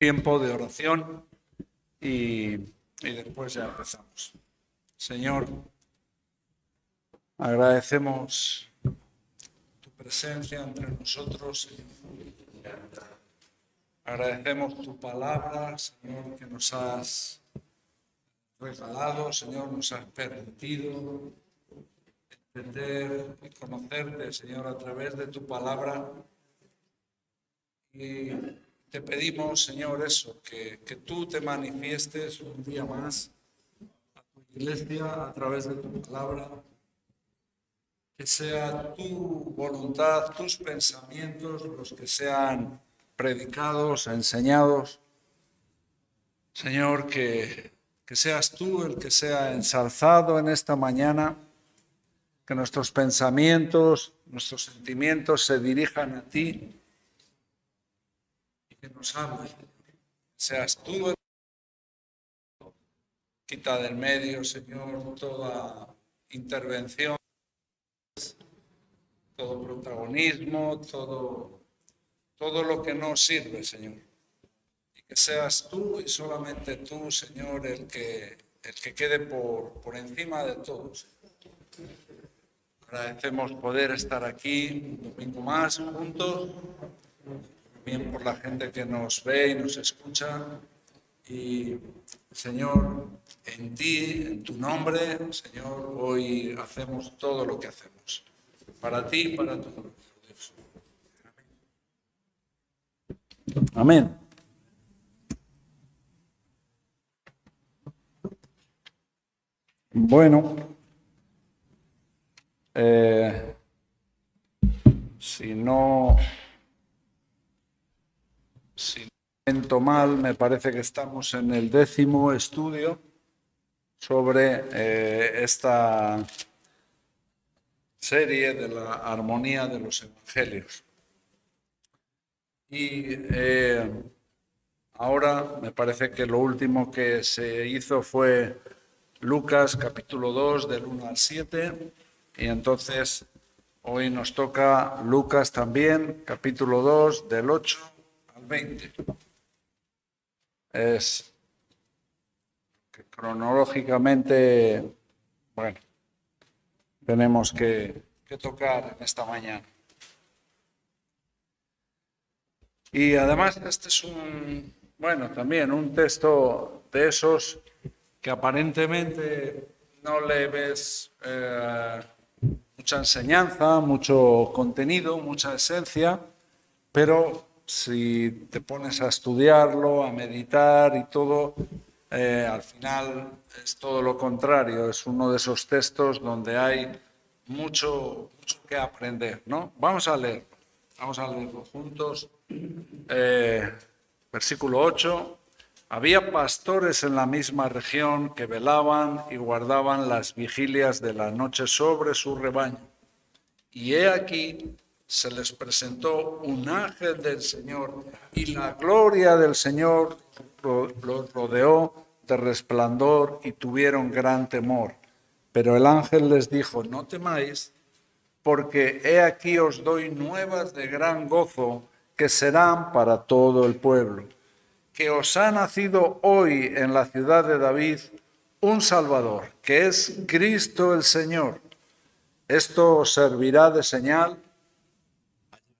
tiempo de oración y después ya empezamos. Señor, agradecemos tu presencia entre nosotros. Agradecemos tu palabra, Señor, que nos has regalado, Señor, nos has permitido entender y conocerte, Señor, a través de tu palabra. Y te pedimos, Señor, eso, que tú te manifiestes un día más a tu iglesia a través de tu palabra, que sea tu voluntad, tus pensamientos los que sean predicados, enseñados. Señor, que seas tú el que sea ensalzado en esta mañana, que nuestros pensamientos, nuestros sentimientos se dirijan a ti y que nos hables. Seas tú el que quita del medio, Señor, toda intervención, todo protagonismo, todo lo que no sirve, Señor. Y que seas tú y solamente tú, Señor, el que quede por encima de todos. Agradecemos poder estar aquí un domingo más juntos, también por la gente que nos ve y nos escucha. Y, Señor, en ti, en tu nombre, Señor, hoy hacemos todo lo que hacemos. Para ti y para tu nombre, Dios. Amén. Bueno, si no siento mal, me parece que estamos en el 10º estudio sobre esta serie de la armonía de los evangelios. Y ahora me parece que lo último que se hizo fue Lucas capítulo 2 del 1 al 7, y entonces hoy nos toca Lucas también, capítulo 2 del 8 al 20. Es que cronológicamente, bueno, tenemos que tocar en esta mañana. Y además este es también un texto de esos que aparentemente no le ves mucha enseñanza, mucho contenido, mucha esencia, pero si te pones a estudiarlo, a meditar y todo, al final es todo lo contrario, es uno de esos textos donde hay mucho que aprender, ¿no? Vamos a leerlo juntos. Versículo 8. Había pastores en la misma región que velaban y guardaban las vigilias de la noche sobre su rebaño. Y he aquí, se les presentó un ángel del Señor, y la gloria del Señor los rodeó de resplandor y tuvieron gran temor. Pero el ángel les dijo: no temáis, porque he aquí os doy nuevas de gran gozo, que serán para todo el pueblo. Que os ha nacido hoy en la ciudad de David un Salvador, que es Cristo el Señor. Esto os servirá de señal.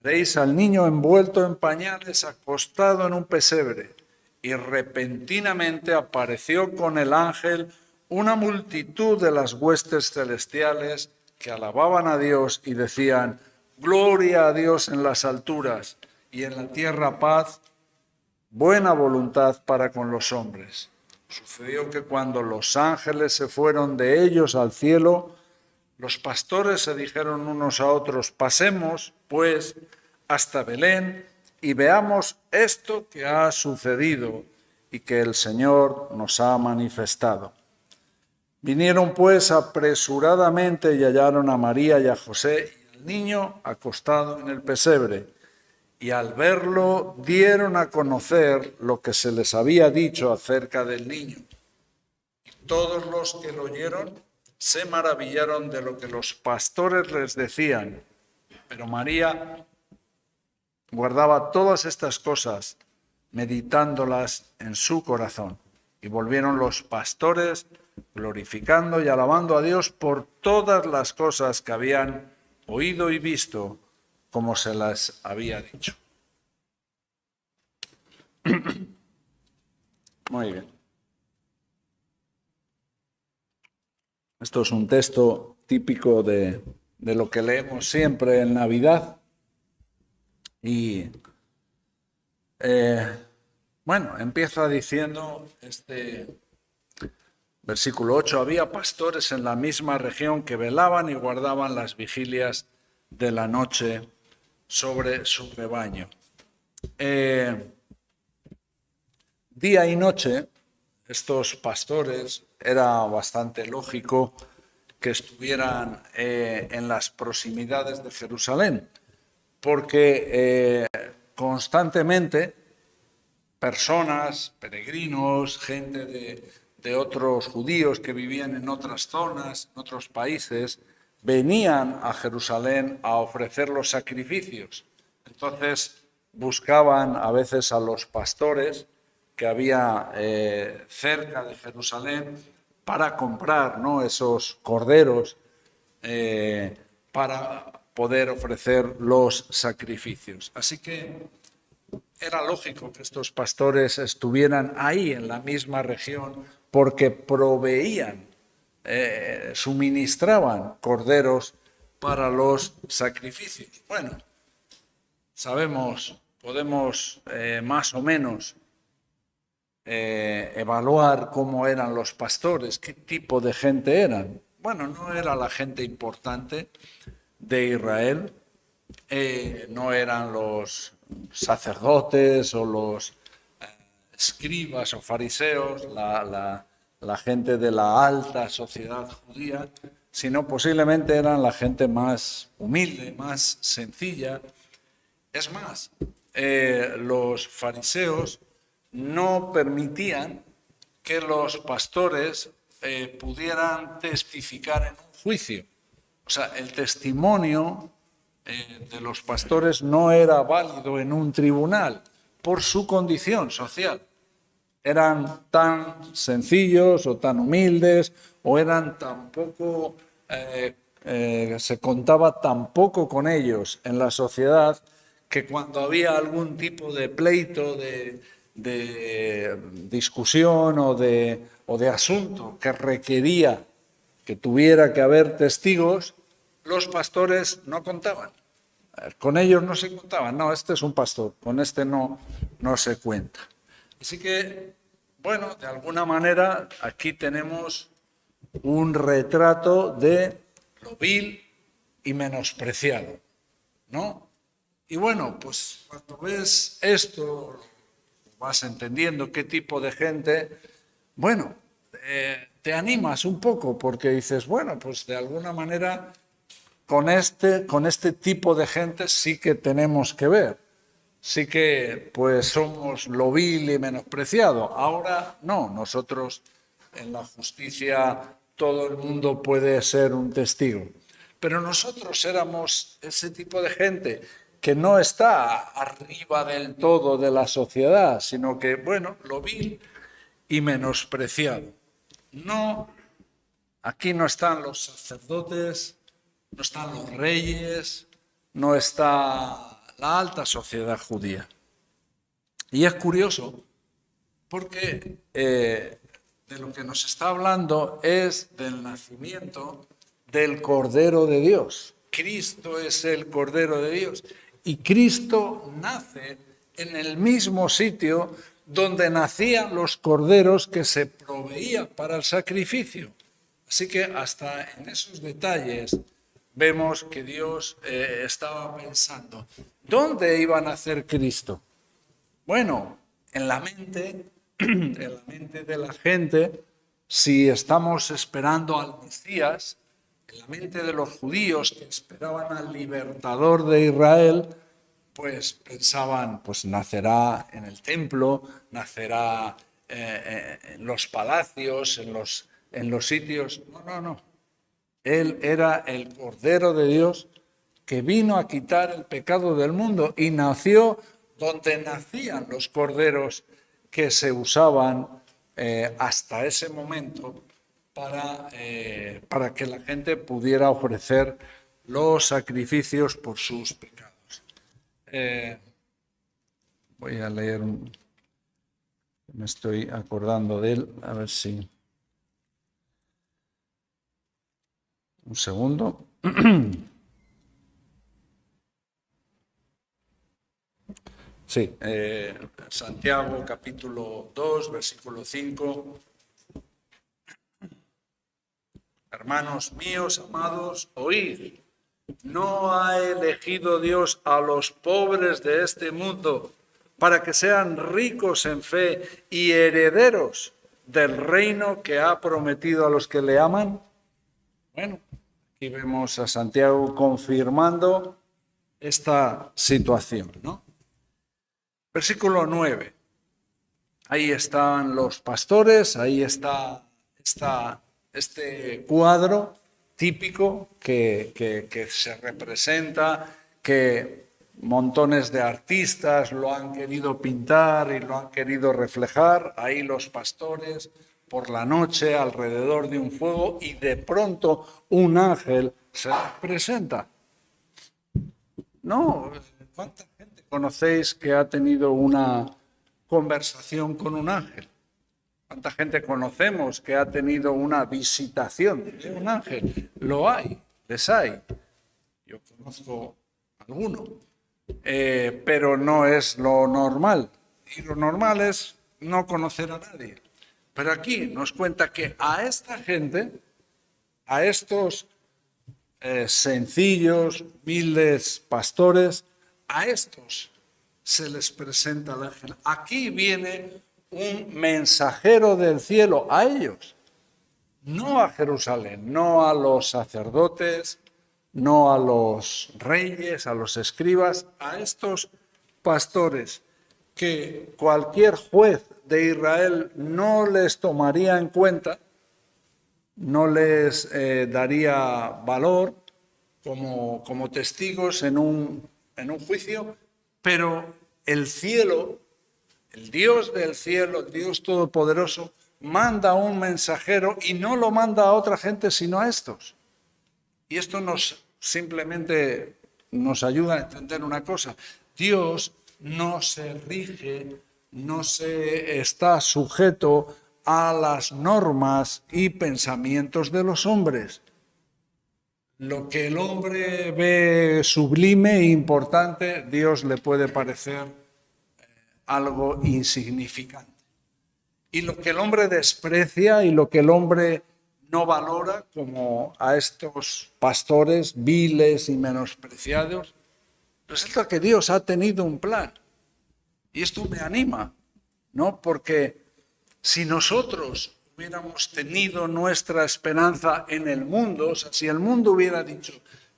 Veréis al niño envuelto en pañales, acostado en un pesebre. Y repentinamente apareció con el ángel una multitud de las huestes celestiales que alababan a Dios y decían: gloria a Dios en las alturas, y en la tierra paz, buena voluntad para con los hombres. Sucedió que cuando los ángeles se fueron de ellos al cielo, los pastores se dijeron unos a otros: pasemos, pues, hasta Belén y veamos esto que ha sucedido y que el Señor nos ha manifestado. Vinieron, pues, apresuradamente y hallaron a María y a José y al niño acostado en el pesebre. Y al verlo, dieron a conocer lo que se les había dicho acerca del niño. Y todos los que lo oyeron se maravillaron de lo que los pastores les decían. Pero María guardaba todas estas cosas, meditándolas en su corazón. Y volvieron los pastores glorificando y alabando a Dios por todas las cosas que habían oído y visto, como se las había dicho. Muy bien. Esto es un texto típico de lo que leemos siempre en Navidad. Y bueno, empieza diciendo este versículo 8, había pastores en la misma región que velaban y guardaban las vigilias de la noche sobre su rebaño. Día y noche, estos pastores, era bastante lógico que estuvieran en las proximidades de Jerusalén, porque constantemente personas, peregrinos, gente de otros judíos que vivían en otras zonas, en otros países, venían a Jerusalén a ofrecer los sacrificios. Entonces buscaban a veces a los pastores que había cerca de Jerusalén para comprar, ¿no?, esos corderos para poder ofrecer los sacrificios. Así que era lógico que estos pastores estuvieran ahí en la misma región porque proveían, suministraban corderos para los sacrificios. Bueno, sabemos, podemos más o menos evaluar cómo eran los pastores, qué tipo de gente eran. Bueno, no era la gente importante de Israel, no eran los sacerdotes o los escribas o fariseos, la gente de la alta sociedad judía, sino posiblemente eran la gente más humilde, más sencilla. Es más, los fariseos no permitían que los pastores pudieran testificar en un juicio. O sea, el testimonio de los pastores no era válido en un tribunal por su condición social. Eran tan sencillos o tan humildes o eran tan poco, se contaba tan poco con ellos en la sociedad que cuando había algún tipo de pleito, de discusión o de asunto que requería que tuviera que haber testigos, los pastores no contaban. Con ellos no se contaban. No, este es un pastor, con este no se cuenta. Así que, bueno, de alguna manera aquí tenemos un retrato de lo vil y menospreciado, ¿no? Y bueno, pues cuando ves esto, vas entendiendo qué tipo de gente, bueno, te animas un poco porque dices, bueno, pues de alguna manera con este tipo de gente sí que tenemos que ver, sí que pues somos lo vil y menospreciado. Ahora no, nosotros en la justicia todo el mundo puede ser un testigo, pero nosotros éramos ese tipo de gente que no está arriba del todo de la sociedad, sino que, bueno, lo vil y menospreciado. No, aquí no están los sacerdotes, no están los reyes, no está la alta sociedad judía. Y es curioso porque de lo que nos está hablando es del nacimiento del Cordero de Dios. Cristo es el Cordero de Dios. Y Cristo nace en el mismo sitio donde nacían los corderos que se proveían para el sacrificio. Así que hasta en esos detalles vemos que Dios estaba pensando, ¿dónde iba a nacer Cristo? Bueno, en la mente de la gente, si estamos esperando al Mesías, en la mente de los judíos que esperaban al libertador de Israel, pues pensaban, pues nacerá en el templo, nacerá en los palacios, en los sitios. No. Él era el Cordero de Dios que vino a quitar el pecado del mundo y nació donde nacían los corderos que se usaban hasta ese momento para que la gente pudiera ofrecer los sacrificios por sus pecados. Voy a leer me estoy acordando de él, a ver si... Un segundo. Sí, Santiago capítulo 2, versículo 5. Hermanos míos, amados, oíd. ¿No ha elegido Dios a los pobres de este mundo para que sean ricos en fe y herederos del reino que ha prometido a los que le aman? Bueno, aquí vemos a Santiago confirmando esta situación, ¿no? Versículo 9. Ahí están los pastores, ahí está este cuadro típico que se representa, que montones de artistas lo han querido pintar y lo han querido reflejar. Ahí los pastores por la noche alrededor de un fuego y de pronto un ángel se les presenta. No, ¿cuánta gente conocéis que ha tenido una conversación con un ángel? ¿Cuánta gente conocemos que ha tenido una visitación de un ángel? Lo hay, les hay. Yo conozco alguno, pero no es lo normal. Y lo normal es no conocer a nadie. Pero aquí nos cuenta que a esta gente, a estos sencillos, humildes pastores, a estos se les presenta el ángel. Aquí viene un mensajero del cielo a ellos, no a Jerusalén, no a los sacerdotes, no a los reyes, a los escribas, a estos pastores que cualquier juez de Israel no les tomaría en cuenta, no les daría valor como testigos en un juicio, pero el cielo, el Dios del cielo, el Dios todopoderoso, manda un mensajero y no lo manda a otra gente sino a estos. Y esto simplemente nos ayuda a entender una cosa. Dios no se rige, no se está sujeto a las normas y pensamientos de los hombres. Lo que el hombre ve sublime e importante, Dios le puede parecer algo insignificante. Y lo que el hombre desprecia y lo que el hombre no valora, como a estos pastores viles y menospreciados, resulta que Dios ha tenido un plan. Y esto me anima, ¿no? Porque si nosotros hubiéramos tenido nuestra esperanza en el mundo, o sea, si el mundo hubiera dicho,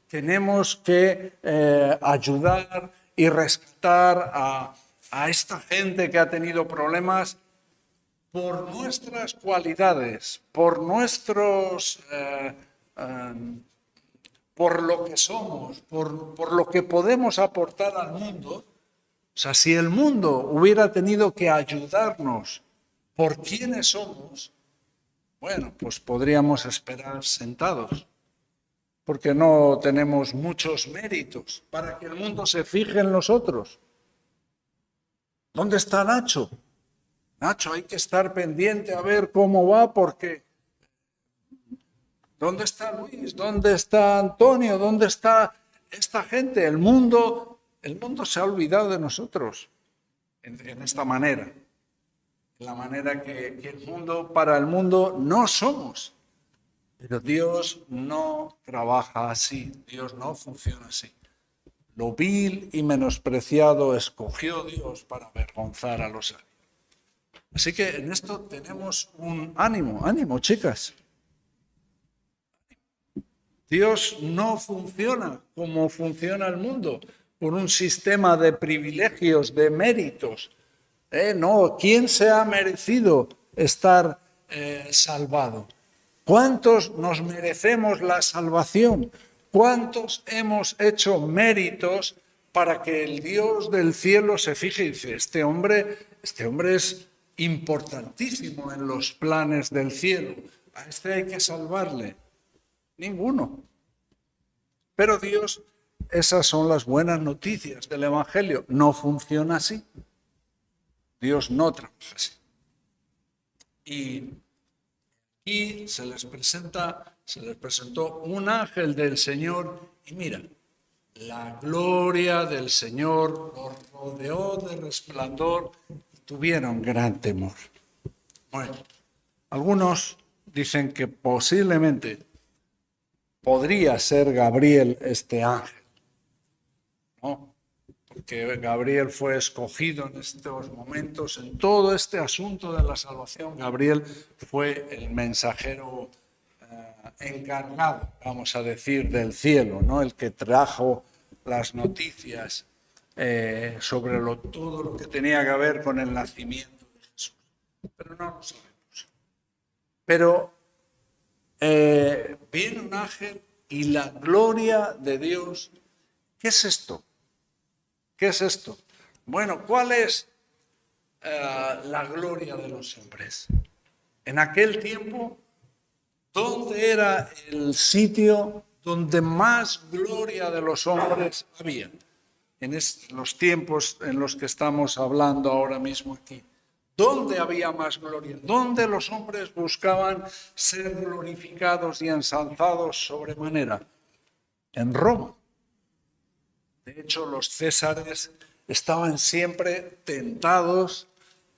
tenemos que ayudar y rescatar a esta gente que ha tenido problemas por nuestras cualidades, por lo que somos, por lo que podemos aportar al mundo. O sea, si el mundo hubiera tenido que ayudarnos por quiénes somos, bueno, pues podríamos esperar sentados, porque no tenemos muchos méritos para que el mundo se fije en nosotros. ¿Dónde está Nacho? Nacho, hay que estar pendiente a ver cómo va, porque ¿dónde está Luis? ¿Dónde está Antonio? ¿Dónde está esta gente? El mundo se ha olvidado de nosotros en esta manera. La manera que para el mundo no somos. Pero Dios no trabaja así, Dios no funciona así. Lo vil y menospreciado escogió Dios para avergonzar a los sabios. Así que en esto tenemos un ánimo, chicas. Dios no funciona como funciona el mundo, por un sistema de privilegios, de méritos. No, ¿quién se ha merecido estar salvado? ¿Cuántos nos merecemos la salvación? ¿Cuántos hemos hecho méritos para que el Dios del cielo se fije y dice, este hombre es importantísimo en los planes del cielo, a este hay que salvarle. Ninguno. Pero Dios, esas son las buenas noticias del Evangelio. No funciona así. Dios no trabaja así. Y se les presentó un ángel del Señor y mira, la gloria del Señor los rodeó de resplandor y tuvieron gran temor. Bueno, algunos dicen que posiblemente podría ser Gabriel este ángel, ¿no? Porque Gabriel fue escogido en estos momentos, en todo este asunto de la salvación. Gabriel fue el mensajero encargado, vamos a decir, del cielo, ¿no? El que trajo las noticias sobre todo lo que tenía que ver con el nacimiento de Jesús. Pero no lo sabemos. Pero viene un ángel y la gloria de Dios. ¿Qué es esto? ¿Qué es esto? Bueno, ¿cuál es la gloria de los hombres? En aquel tiempo, ¿dónde era el sitio donde más gloria de los hombres había? En los tiempos en los que estamos hablando ahora mismo aquí. ¿Dónde había más gloria? ¿Dónde los hombres buscaban ser glorificados y ensalzados sobremanera? En Roma. De hecho, los césares estaban siempre tentados,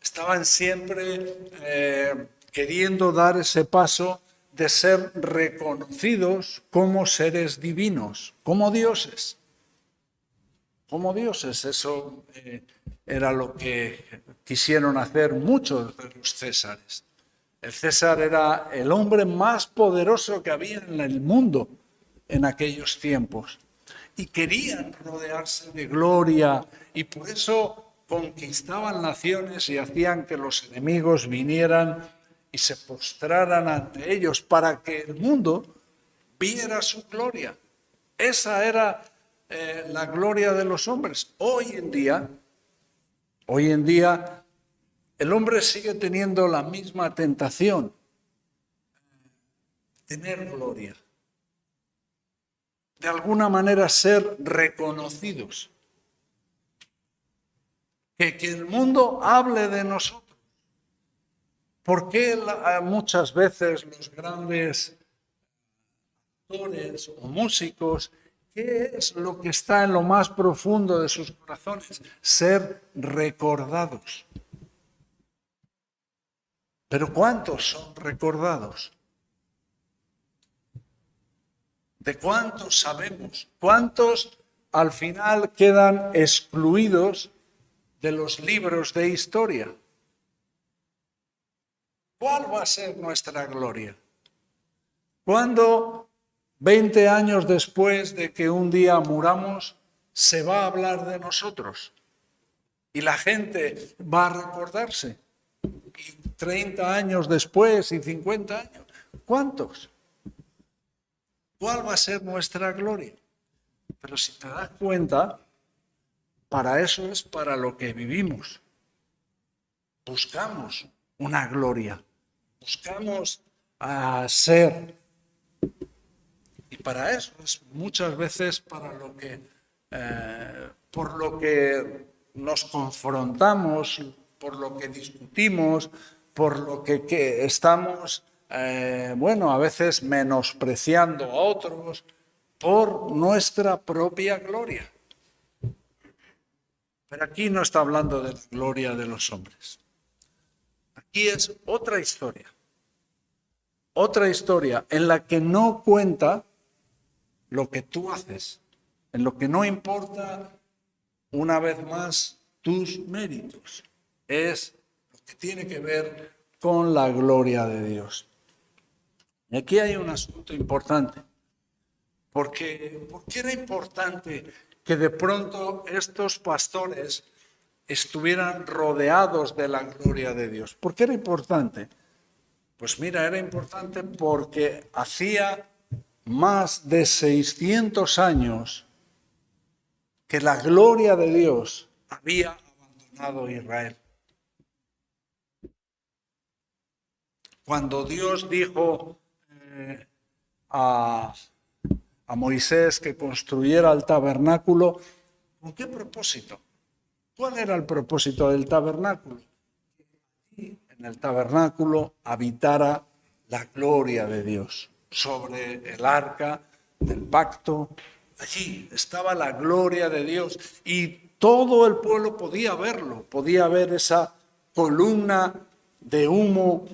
estaban siempre queriendo dar ese paso de ser reconocidos como seres divinos, como dioses. Como dioses, eso era lo que quisieron hacer muchos de los césares. El César era el hombre más poderoso que había en el mundo en aquellos tiempos. Y querían rodearse de gloria y por eso conquistaban naciones y hacían que los enemigos vinieran y se postraran ante ellos para que el mundo viera su gloria. Esa era la gloria de los hombres. Hoy en día, el hombre sigue teniendo la misma tentación, tener gloria. De alguna manera ser reconocidos. Que el mundo hable de nosotros. ¿Por qué muchas veces los grandes actores o músicos, qué es lo que está en lo más profundo de sus corazones? Ser recordados. ¿Pero cuántos son recordados? ¿De cuántos sabemos? ¿Cuántos al final quedan excluidos de los libros de historia? ¿Cuál va a ser nuestra gloria? ¿Cuándo, 20 años después de que un día muramos, se va a hablar de nosotros? Y la gente va a recordarse. Y 30 años después y 50 años. ¿Cuántos? ¿Cuál va a ser nuestra gloria? Pero si te das cuenta, para eso es para lo que vivimos. Buscamos una gloria. Buscamos ser. Y para eso es muchas veces para lo que, por lo que nos confrontamos, por lo que discutimos, por lo que estamos, a veces menospreciando a otros, por nuestra propia gloria. Pero aquí no está hablando de la gloria de los hombres. Aquí es otra historia en la que no cuenta lo que tú haces, en lo que no importa, una vez más, tus méritos. Es lo que tiene que ver con la gloria de Dios. Y aquí hay un asunto importante. ¿Por qué era importante que de pronto estos pastores estuvieran rodeados de la gloria de Dios? ¿Por qué era importante? Pues mira, era importante porque hacía más de 600 años que la gloria de Dios había abandonado a Israel. Cuando Dios dijo a Moisés que construyera el tabernáculo, ¿con qué propósito? ¿Cuál era el propósito del tabernáculo? Que en el tabernáculo habitara la gloria de Dios sobre el arca del pacto. Allí estaba la gloria de Dios y todo el pueblo podía verlo, podía ver esa columna de humo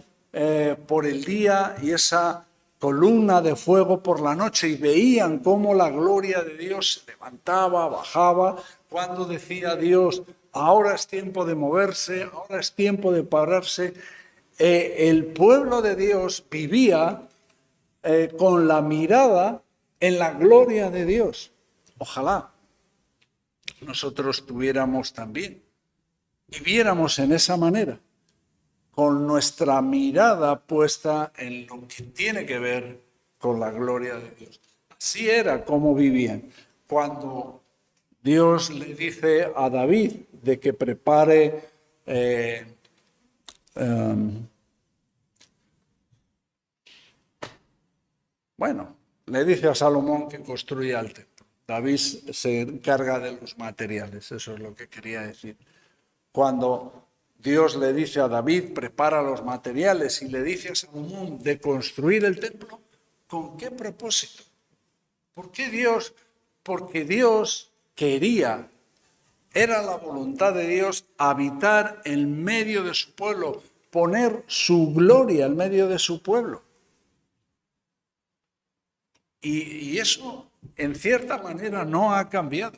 por el día y esa columna de fuego por la noche, y veían cómo la gloria de Dios se levantaba, bajaba, cuando decía Dios, ahora es tiempo de moverse, ahora es tiempo de pararse. El pueblo de Dios vivía con la mirada en la gloria de Dios. Ojalá nosotros tuviéramos también, viviéramos en esa manera, con nuestra mirada puesta en lo que tiene que ver con la gloria de Dios. Así era como vivían. Cuando Dios le dice a David de que prepare le dice a Salomón que construya el templo. David se encarga de los materiales, eso es lo que quería decir. Cuando Dios le dice a David, prepara los materiales, y le dice a Salomón de construir el templo, ¿con qué propósito? ¿Por qué Dios? Porque Dios quería, era la voluntad de Dios habitar en medio de su pueblo, poner su gloria en medio de su pueblo. Y eso, en cierta manera, no ha cambiado.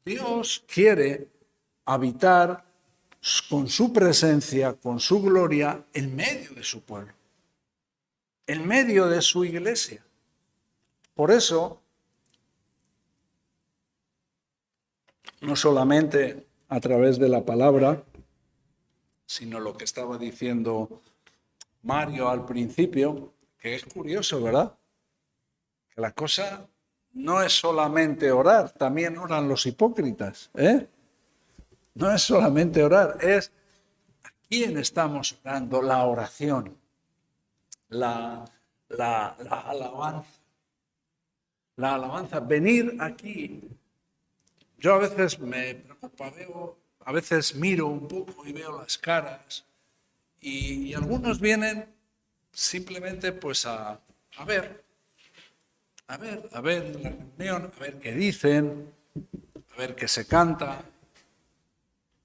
Dios quiere habitar con su presencia, con su gloria, en medio de su pueblo, en medio de su iglesia. Por eso, no solamente a través de la palabra, sino lo que estaba diciendo Mario al principio, que es curioso, ¿verdad? Que la cosa no es solamente orar, también oran los hipócritas, No es solamente orar, es a quién estamos orando, la oración, la alabanza. La alabanza, venir aquí. Yo a veces me preocupa, a veces miro un poco y veo las caras, y algunos vienen simplemente pues a ver la reunión, a ver qué dicen, a ver qué se canta,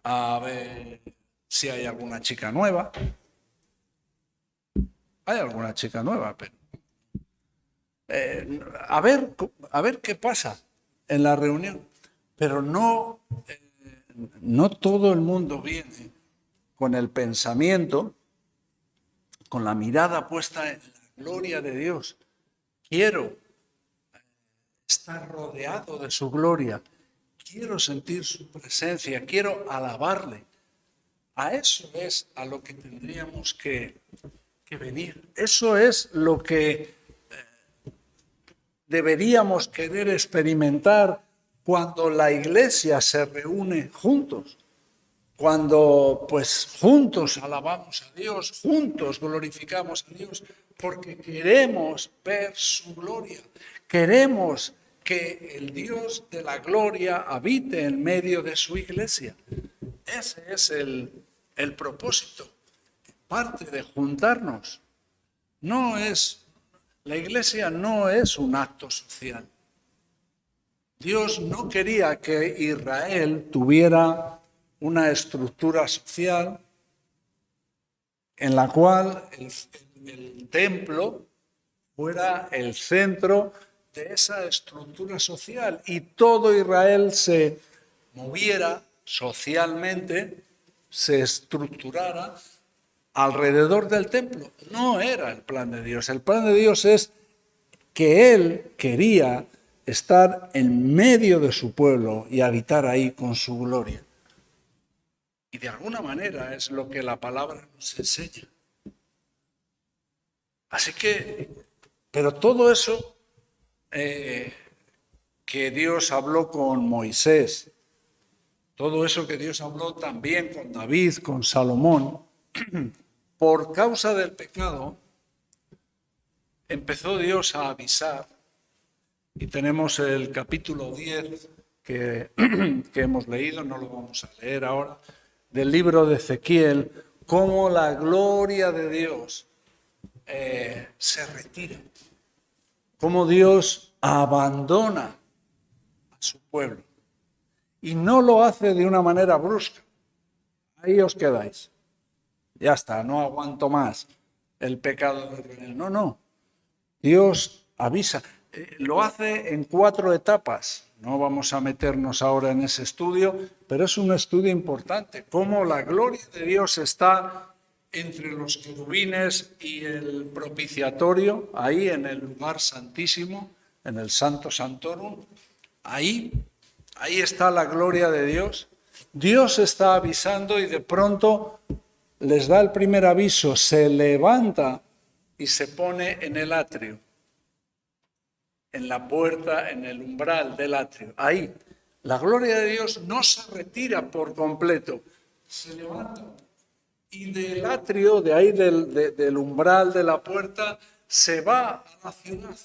a ver si hay alguna chica nueva. Hay alguna chica nueva, pero a ver qué pasa en la reunión. Pero no todo el mundo viene con el pensamiento, con la mirada puesta en la gloria de Dios. Quiero estar rodeado de su gloria, quiero sentir su presencia, quiero alabarle. A eso es a lo que tendríamos que venir. Eso es lo que deberíamos querer experimentar cuando la iglesia se reúne juntos. Cuando pues juntos alabamos a Dios, juntos glorificamos a Dios, porque queremos ver su gloria. Queremos que el Dios de la gloria habite en medio de su iglesia. Ese es el propósito. Parte de juntarnos. La iglesia no es un acto social. Dios no quería que Israel tuviera una estructura social en la cual el templo fuera el centro de esa estructura social y todo Israel se moviera socialmente, se estructurara alrededor del templo. No era el plan de Dios. El plan de Dios es que Él quería estar en medio de su pueblo y habitar ahí con su gloria. Y de alguna manera es lo que la palabra nos enseña. Así que, pero todo eso que Dios habló con Moisés, todo eso que Dios habló también con David, con Salomón, por causa del pecado, empezó Dios a avisar, y tenemos el capítulo 10 que hemos leído, no lo vamos a leer ahora, del libro de Ezequiel, cómo la gloria de Dios se retira, cómo Dios abandona a su pueblo. Y no lo hace de una manera brusca. Ahí os quedáis. Ya está, no aguanto más el pecado de Israel. No, no. Dios avisa. Lo hace en 4 etapas. No vamos a meternos ahora en ese estudio, pero es un estudio importante. Cómo la gloria de Dios está entre los querubines y el propiciatorio, ahí en el lugar santísimo, en el Santo Santorum. Ahí está la gloria de Dios. Dios está avisando y de pronto les da el primer aviso, se levanta y se pone en el atrio, en la puerta, en el umbral del atrio. Ahí, la gloria de Dios no se retira por completo, se levanta. Y del atrio, de ahí del umbral de la puerta, se va a la ciudad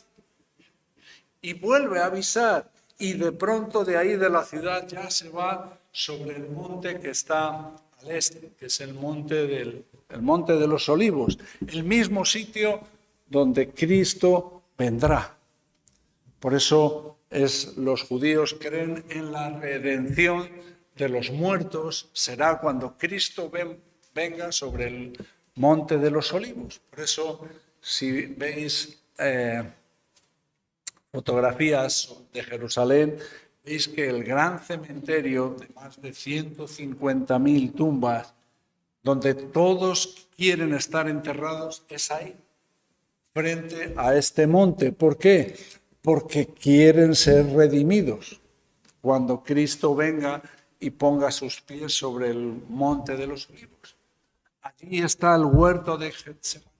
y vuelve a avisar. Y de pronto de ahí de la ciudad ya se va sobre el monte que está al este, que es el monte de los Olivos, el mismo sitio donde Cristo vendrá. Por eso los judíos creen en la redención de los muertos, será cuando Cristo venga sobre el monte de los Olivos. Por eso, si veis fotografías de Jerusalén, veis que el gran cementerio de más de 150.000 tumbas, donde todos quieren estar enterrados, es ahí, frente a este monte. ¿Por qué? Porque quieren ser redimidos cuando Cristo venga y ponga sus pies sobre el monte de los Olivos. Allí está el huerto de Getsemaní,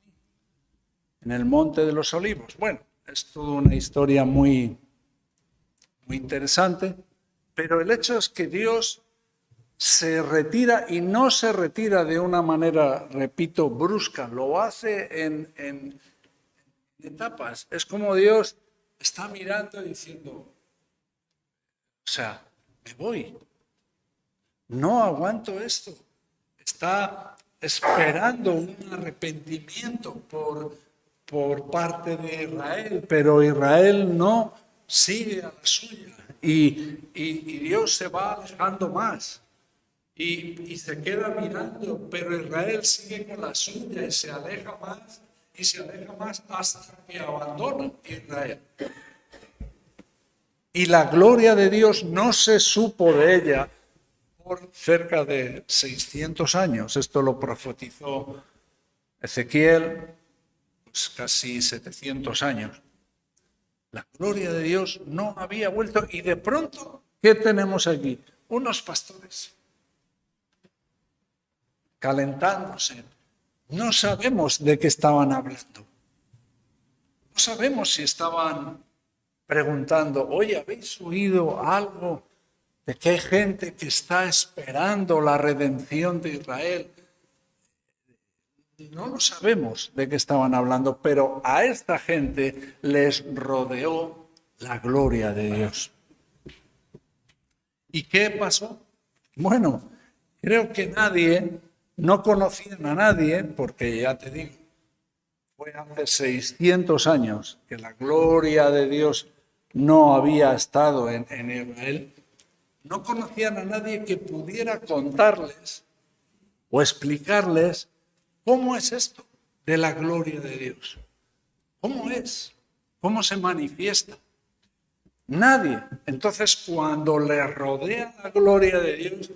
en el monte de los Olivos. Bueno, es toda una historia muy interesante, pero el hecho es que Dios se retira y no se retira de una manera, repito, brusca, lo hace en etapas. Es como Dios está mirando y diciendo, me voy, no aguanto esto. Está esperando un arrepentimiento por parte de Israel, pero Israel no sigue a la suya y Dios se va alejando más y se queda mirando, pero Israel sigue con la suya y se aleja más y se aleja más hasta que abandona Israel. Y la gloria de Dios no se supo de ella por cerca de 600 años. Esto lo profetizó Ezequiel, pues casi 700 años. La gloria de Dios no había vuelto y de pronto, ¿qué tenemos aquí? Unos pastores calentándose. No sabemos de qué estaban hablando. No sabemos si estaban preguntando, oye, ¿habéis oído algo de que hay gente que está esperando la redención de Israel? No lo sabemos de qué estaban hablando, pero a esta gente les rodeó la gloria de Dios. ¿Y qué pasó? Bueno, creo que no conocían a nadie, porque ya te digo, fue hace 600 años que la gloria de Dios no había estado en Israel. No conocían a nadie que pudiera contarles o explicarles cómo es esto de la gloria de Dios. ¿Cómo es? ¿Cómo se manifiesta? Nadie. Entonces, cuando le rodea la gloria de Dios,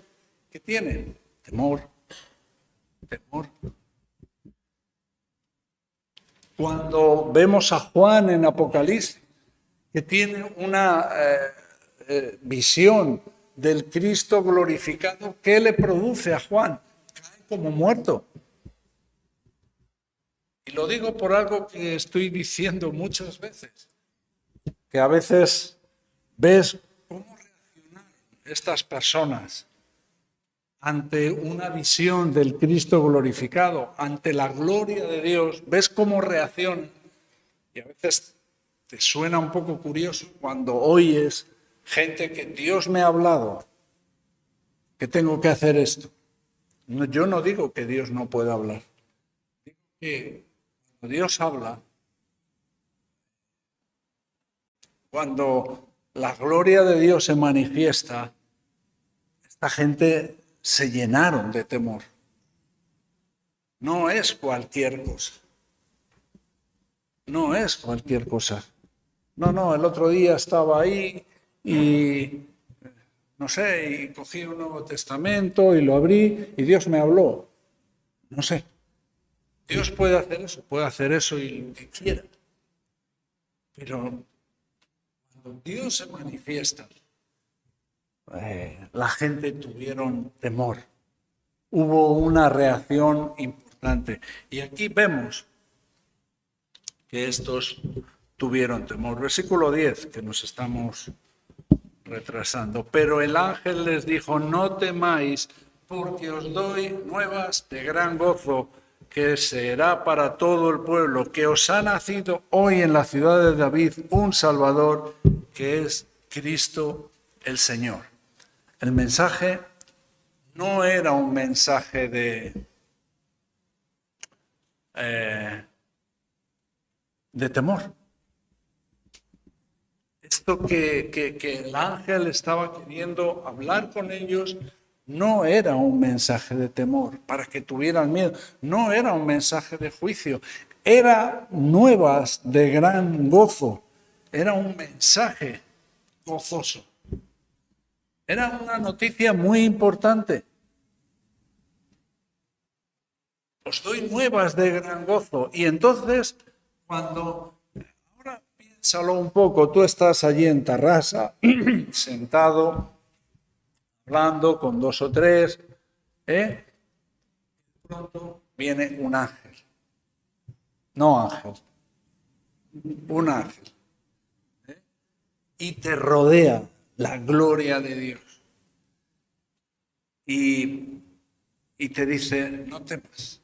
¿qué tienen? Temor. Cuando vemos a Juan en Apocalipsis, que tiene una visión del Cristo glorificado, ¿qué le produce a Juan? Cae como muerto. Y lo digo por algo que estoy diciendo muchas veces, que a veces ves cómo reaccionaron estas personas ante una visión del Cristo glorificado, ante la gloria de Dios. Ves cómo reaccionan. Y a veces te suena un poco curioso cuando oyes gente que Dios me ha hablado, que tengo que hacer esto. No, yo no digo que Dios no pueda hablar. Digo que cuando Dios habla, cuando la gloria de Dios se manifiesta, esta gente se llenaron de temor. No es cualquier cosa. No es cualquier cosa. No, el otro día estaba ahí y, no sé, y cogí un Nuevo Testamento y lo abrí y Dios me habló. No sé. Dios puede hacer eso y lo que quiera. Pero cuando Dios se manifiesta, la gente tuvieron temor. Hubo una reacción importante. Y aquí vemos que estos tuvieron temor. Versículo 10, que nos estamos retrasando. Pero el ángel les dijo: no temáis, porque os doy nuevas de gran gozo, que será para todo el pueblo, que os ha nacido hoy en la ciudad de David un Salvador, que es Cristo el Señor. El mensaje no era un mensaje de temor. Esto que el ángel estaba queriendo hablar con ellos no era un mensaje de temor, para que tuvieran miedo. No era un mensaje de juicio. Era nuevas de gran gozo. Era un mensaje gozoso. Era una noticia muy importante. Os doy nuevas de gran gozo. Y entonces, ahora piénsalo un poco, tú estás allí en Tarrasa, sentado, hablando con dos o tres, de pronto viene un ángel. No ángel, un ángel. Y te rodea la gloria de Dios. Y te dice: no temas,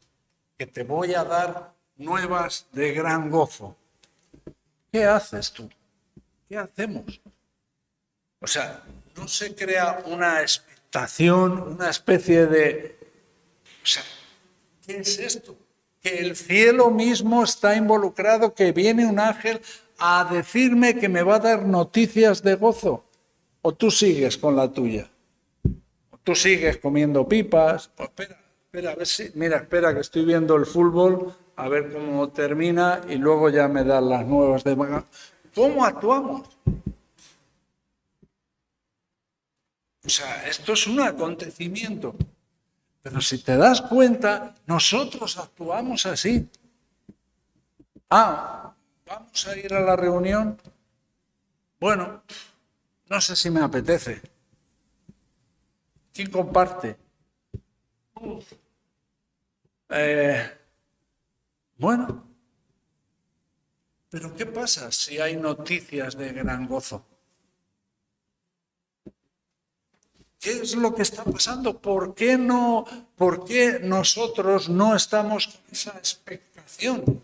que te voy a dar nuevas de gran gozo. ¿Qué haces tú? ¿Qué hacemos? O sea, no se crea una expectación, una especie de... O sea, ¿qué es esto? Que el cielo mismo está involucrado, que viene un ángel a decirme que me va a dar noticias de gozo. O tú sigues con la tuya. O tú sigues comiendo pipas. O espera, a ver si... Mira, espera que estoy viendo el fútbol, a ver cómo termina y luego ya me dan las nuevas de... ¿Cómo actuamos? O sea, esto es un acontecimiento. Pero si te das cuenta, nosotros actuamos así. ¿Vamos a ir a la reunión? Bueno, no sé si me apetece. ¿Quién comparte? Bueno, pero ¿qué pasa si hay noticias de gran gozo? ¿Qué es lo que está pasando? ¿Por qué nosotros no estamos con esa expectación,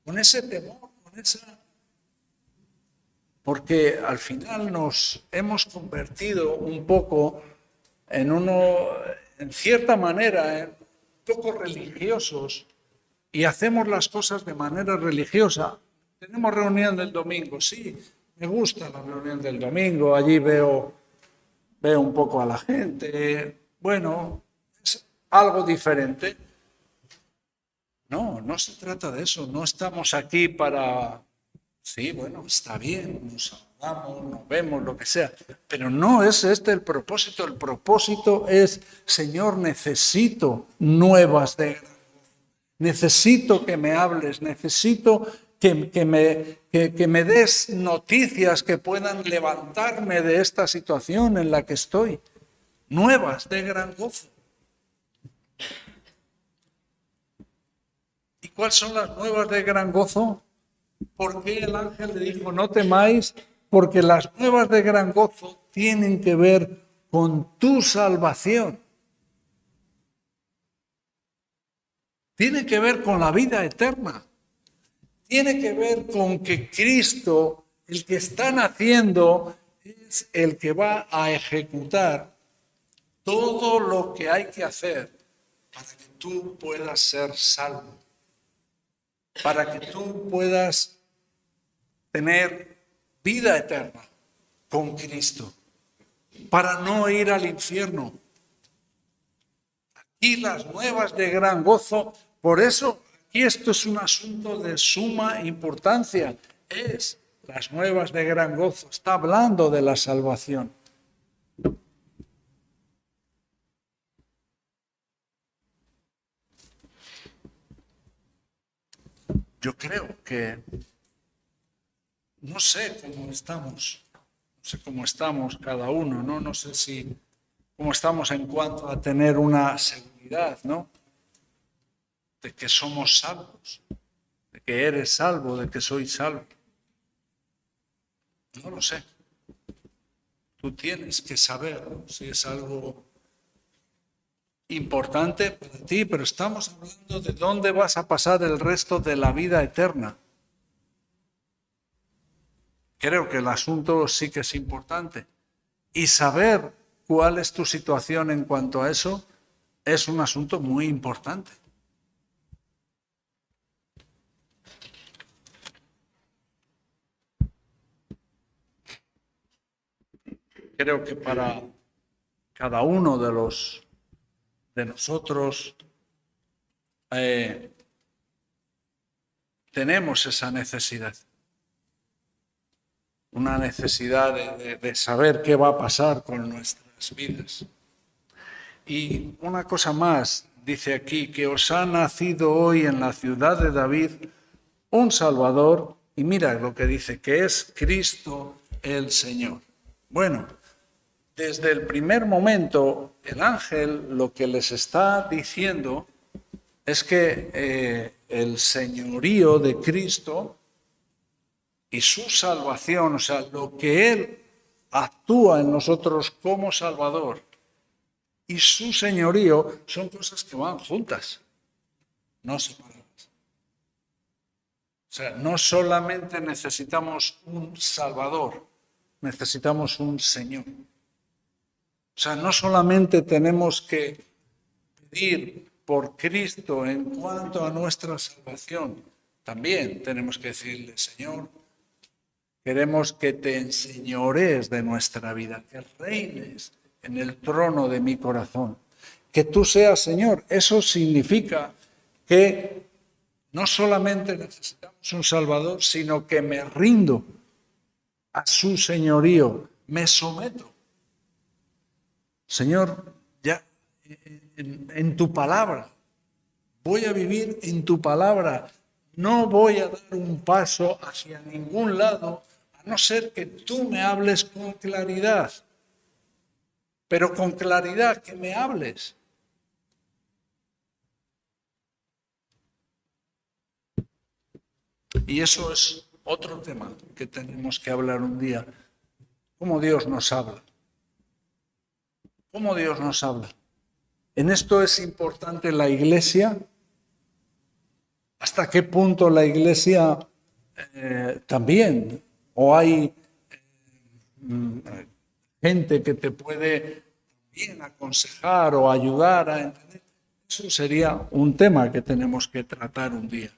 con ese temor, con esa... Porque al final nos hemos convertido un poco en cierta manera, un poco religiosos, y hacemos las cosas de manera religiosa. Tenemos reunión del domingo, sí, me gusta la reunión del domingo, allí veo un poco a la gente, bueno, es algo diferente. No se trata de eso, no estamos aquí para... Sí, bueno, está bien, nos saludamos, nos vemos, lo que sea, pero no es este el propósito. El propósito es: Señor, necesito nuevas de... Necesito que me hables, necesito que me des noticias que puedan levantarme de esta situación en la que estoy. Nuevas de gran gozo. ¿Y cuáles son las nuevas de gran gozo? ¿Por qué el ángel le dijo: no temáis? porque las nuevas de gran gozo tienen que ver con tu salvación. Tiene que ver con la vida eterna. Tiene que ver con que Cristo, el que está naciendo, es el que va a ejecutar todo lo que hay que hacer para que tú puedas ser salvo, para que tú puedas tener vida eterna con Cristo, para no ir al infierno. Aquí las nuevas de gran gozo, por eso aquí esto es un asunto de suma importancia, es las nuevas de gran gozo, está hablando de la salvación. Yo creo que no sé cómo estamos cada uno, ¿no? No sé cómo estamos en cuanto a tener una seguridad, ¿no? De que somos salvos, de que eres salvo, de que soy salvo. No lo sé. Tú tienes que saber, ¿no? Si es algo importante para ti, pero estamos hablando de dónde vas a pasar el resto de la vida eterna. Creo que el asunto sí que es importante. Y saber cuál es tu situación en cuanto a eso es un asunto muy importante. Creo que para cada uno de nosotros tenemos esa necesidad. Una necesidad de saber qué va a pasar con nuestras vidas. Y una cosa más, dice aquí, que os ha nacido hoy en la ciudad de David un Salvador, y mira lo que dice, que es Cristo el Señor. Bueno, desde el primer momento, el ángel lo que les está diciendo es que el señorío de Cristo y su salvación, o sea, lo que Él actúa en nosotros como Salvador y su señorío son cosas que van juntas, no separadas. O sea, no solamente necesitamos un Salvador, necesitamos un Señor. O sea, no solamente tenemos que pedir por Cristo en cuanto a nuestra salvación, también tenemos que decirle, Señor, queremos que te enseñorees de nuestra vida, que reines en el trono de mi corazón, que tú seas Señor. Eso significa que no solamente necesitamos un Salvador, sino que me rindo a su señorío, me someto. Señor, ya en tu palabra, voy a vivir en tu palabra, no voy a dar un paso hacia ningún lado, a no ser que tú me hables con claridad, pero con claridad que me hables. Y eso es otro tema que tenemos que hablar un día, cómo Dios nos habla. ¿Cómo Dios nos habla? En esto es importante la Iglesia. ¿Hasta qué punto la Iglesia también? ¿O hay gente que te puede bien aconsejar o ayudar a entender? Eso sería un tema que tenemos que tratar un día.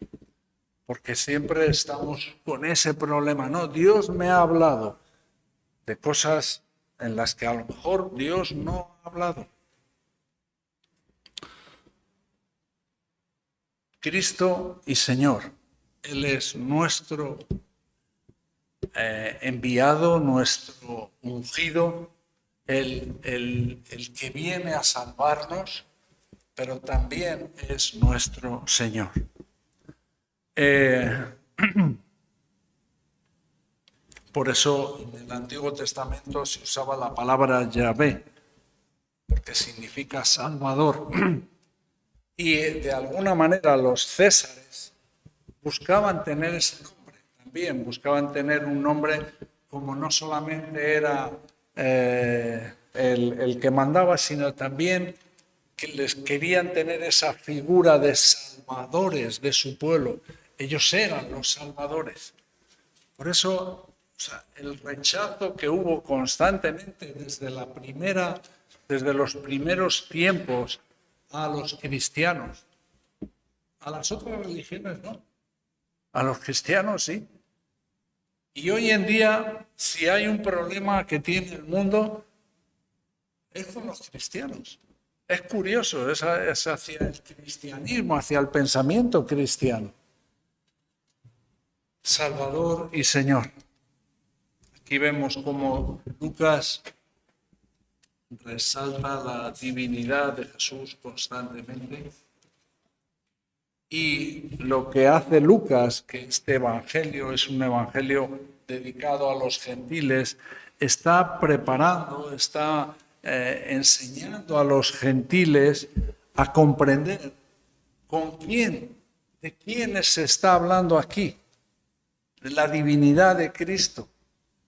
Porque siempre estamos con ese problema. No, Dios me ha hablado de cosas en las que a lo mejor Dios no ha hablado. Cristo y Señor, Él es nuestro enviado, nuestro ungido, el que viene a salvarnos, pero también es nuestro Señor. Por eso en el Antiguo Testamento se usaba la palabra Yahvé, porque significa Salvador. Y de alguna manera los césares buscaban tener ese nombre también, buscaban tener un nombre como no solamente era el que mandaba, sino también que les querían tener esa figura de salvadores de su pueblo. Ellos eran los salvadores. Por eso, el rechazo que hubo constantemente desde los primeros tiempos a los cristianos, a las otras religiones no, a los cristianos sí. Y hoy en día, si hay un problema que tiene el mundo, es con los cristianos. Es curioso, es hacia el cristianismo, hacia el pensamiento cristiano. Salvador y Señor. Aquí vemos cómo Lucas resalta la divinidad de Jesús constantemente. Y lo que hace Lucas, que este evangelio es un evangelio dedicado a los gentiles, está preparando, está enseñando a los gentiles a comprender de quién se está hablando aquí, de la divinidad de Cristo.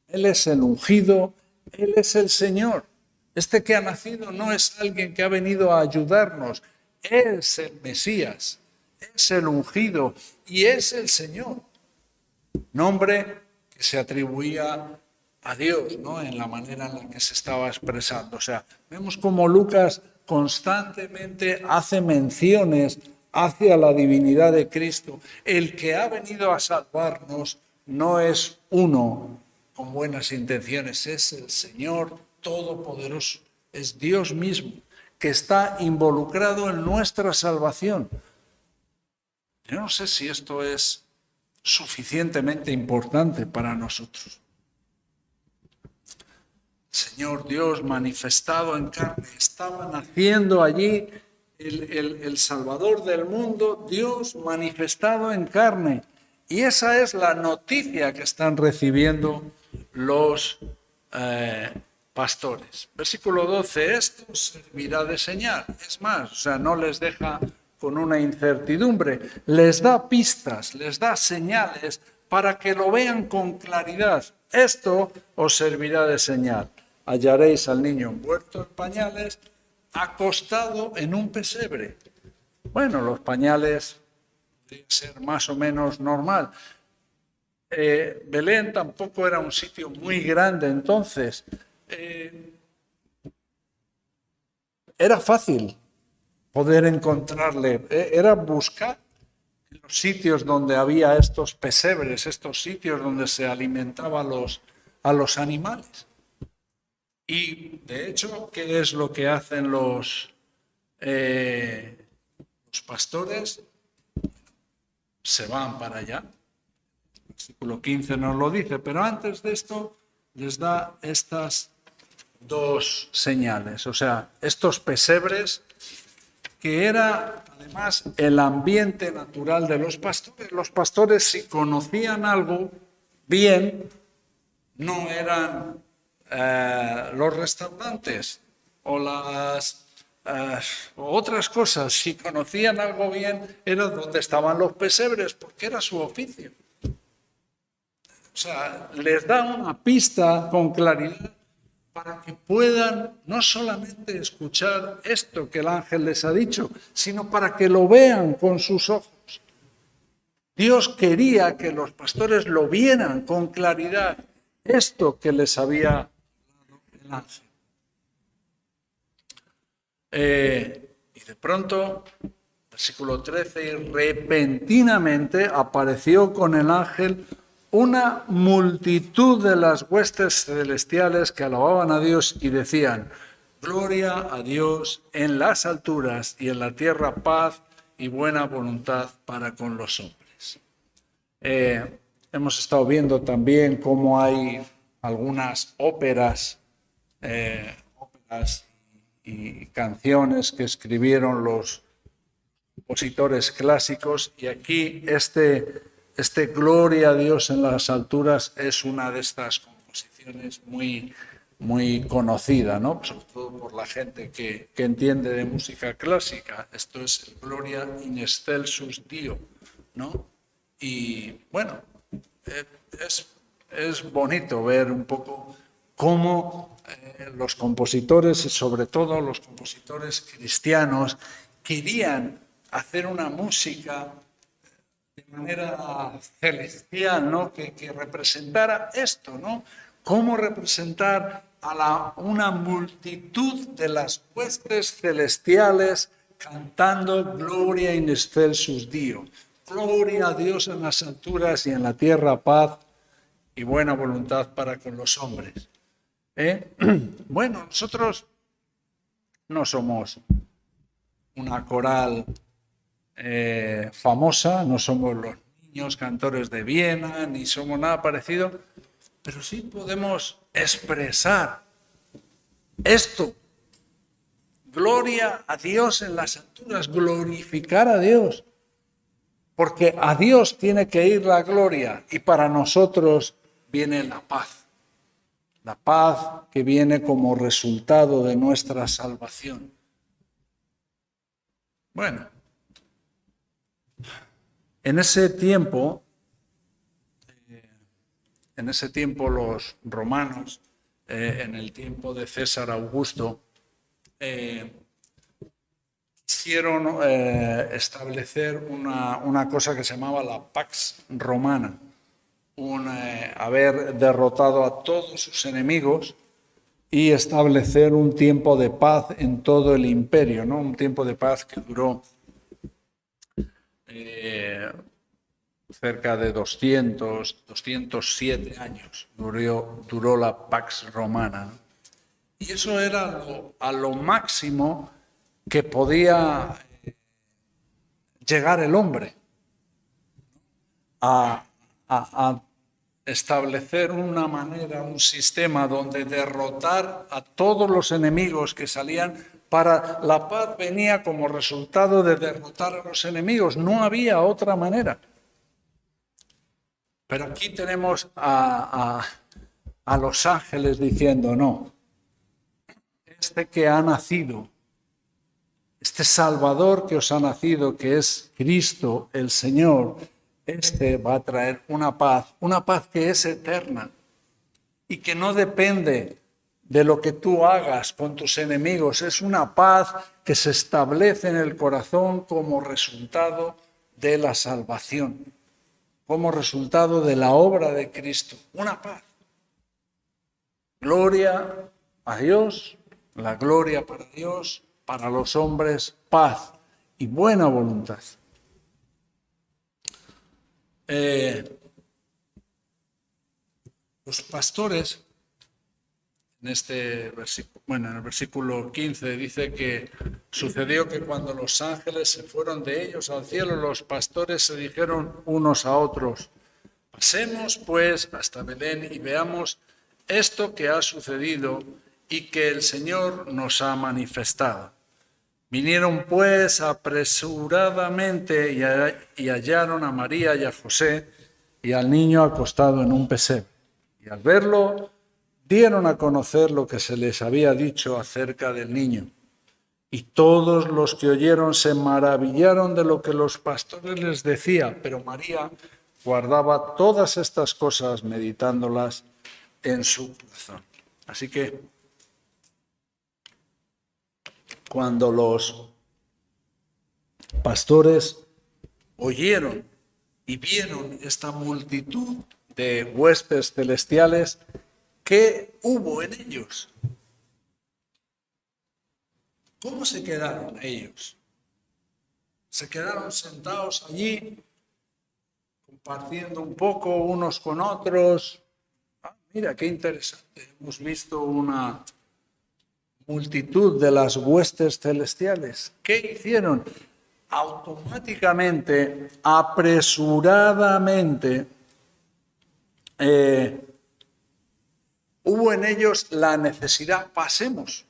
Él es el ungido, Él es el Señor. Este que ha nacido no es alguien que ha venido a ayudarnos, es el Mesías, es el ungido y es el Señor. Nombre que se atribuía a Dios, ¿no? En la manera en la que se estaba expresando. O sea, vemos cómo Lucas constantemente hace menciones hacia la divinidad de Cristo. El que ha venido a salvarnos no es uno con buenas intenciones, es el Señor Todopoderoso, es Dios mismo, que está involucrado en nuestra salvación. Yo no sé si esto es suficientemente importante para nosotros. Señor Dios manifestado en carne, estaba naciendo allí el Salvador del mundo, Dios manifestado en carne. Y esa es la noticia que están recibiendo los pastores. Versículo 12, esto servirá de señal. Es más, no les deja con una incertidumbre, les da pistas, les da señales para que lo vean con claridad. Esto os servirá de señal. Hallaréis al niño envuelto en pañales, acostado en un pesebre. Bueno, los pañales podrían ser más o menos normal. Belén tampoco era un sitio muy grande, entonces era fácil poder encontrarle, era buscar en los sitios donde había estos pesebres, estos sitios donde se alimentaba a los animales. Y de hecho, ¿qué es lo que hacen los pastores? Se van para allá. El versículo 15 nos lo dice, pero antes de esto les da estas dos señales, o sea, estos pesebres, que era además el ambiente natural de los pastores. Los pastores, si conocían algo bien, no eran los restaurantes o las otras cosas. Si conocían algo bien, era donde estaban los pesebres, porque era su oficio. O sea, les da una pista con claridad para que puedan no solamente escuchar esto que el ángel les ha dicho, sino para que lo vean con sus ojos. Dios quería que los pastores lo vieran con claridad, esto que les había dado el ángel. Y de pronto, versículo 13, y repentinamente apareció con el ángel una multitud de las huestes celestiales que alababan a Dios y decían: gloria a Dios en las alturas y en la tierra paz y buena voluntad para con los hombres. Hemos estado viendo también cómo hay algunas óperas y canciones que escribieron los compositores clásicos, y aquí este Gloria a Dios en las alturas es una de estas composiciones muy, muy conocida, ¿no? Sobre todo por la gente que entiende de música clásica. Esto es el Gloria in excelsis Dio, ¿no? Y bueno, es bonito ver un poco cómo los compositores, y sobre todo los compositores cristianos, querían hacer una música de manera celestial, ¿no? Que representara esto, ¿no? Cómo representar a una multitud de las huestes celestiales cantando Gloria in excelsis Deo. Gloria a Dios en las alturas y en la tierra paz y buena voluntad para con los hombres. Bueno, nosotros no somos una coral famosa, no somos los niños cantores de Viena, ni somos nada parecido, pero sí podemos expresar esto. Gloria a Dios en las alturas, glorificar a Dios, porque a Dios tiene que ir la gloria y para nosotros viene la paz que viene como resultado de nuestra salvación. Bueno, en ese tiempo los romanos, en el tiempo de César Augusto, quisieron establecer una cosa que se llamaba la Pax Romana, haber derrotado a todos sus enemigos y establecer un tiempo de paz en todo el imperio, ¿no? Un tiempo de paz que duró cerca de 207 años, duró la Pax Romana. Y eso era a lo máximo que podía llegar el hombre a establecer una manera, un sistema donde derrotar a todos los enemigos que salían. Para la paz venía como resultado de derrotar a los enemigos, no había otra manera. Pero aquí tenemos a los ángeles diciendo, no, este que ha nacido, este Salvador que os ha nacido, que es Cristo el Señor, este va a traer una paz que es eterna y que no depende de lo que tú hagas con tus enemigos. Es una paz que se establece en el corazón como resultado de la salvación, como resultado de la obra de Cristo. Una paz. Gloria a Dios, la gloria para Dios, para los hombres, paz y buena voluntad. Los pastores, en el versículo 15 dice que sucedió que cuando los ángeles se fueron de ellos al cielo, los pastores se dijeron unos a otros, pasemos pues hasta Belén y veamos esto que ha sucedido y que el Señor nos ha manifestado. Vinieron pues apresuradamente y hallaron a María y a José y al niño acostado en un pesebre. Y al verlo, dieron a conocer lo que se les había dicho acerca del niño. Y todos los que oyeron se maravillaron de lo que los pastores les decían, pero María guardaba todas estas cosas meditándolas en su corazón. Así que cuando los pastores oyeron y vieron esta multitud de huestes celestiales, ¿qué hubo en ellos? ¿Cómo se quedaron ellos? ¿Se quedaron sentados allí, compartiendo un poco unos con otros? Mira, qué interesante. Hemos visto una multitud de las huestes celestiales. ¿Qué hicieron? Automáticamente, apresuradamente, hubo en ellos la necesidad, pasemos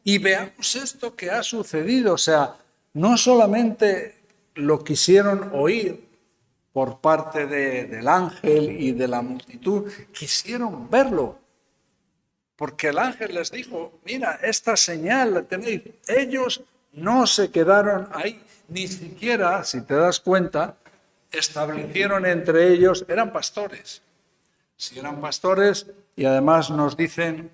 y veamos esto que ha sucedido. O sea, no solamente lo quisieron oír por parte del ángel y de la multitud, quisieron verlo. Porque el ángel les dijo, mira, esta señal la tenéis. Ellos no se quedaron ahí, ni siquiera, si te das cuenta, establecieron entre ellos, eran pastores. Si eran pastores, y además nos dicen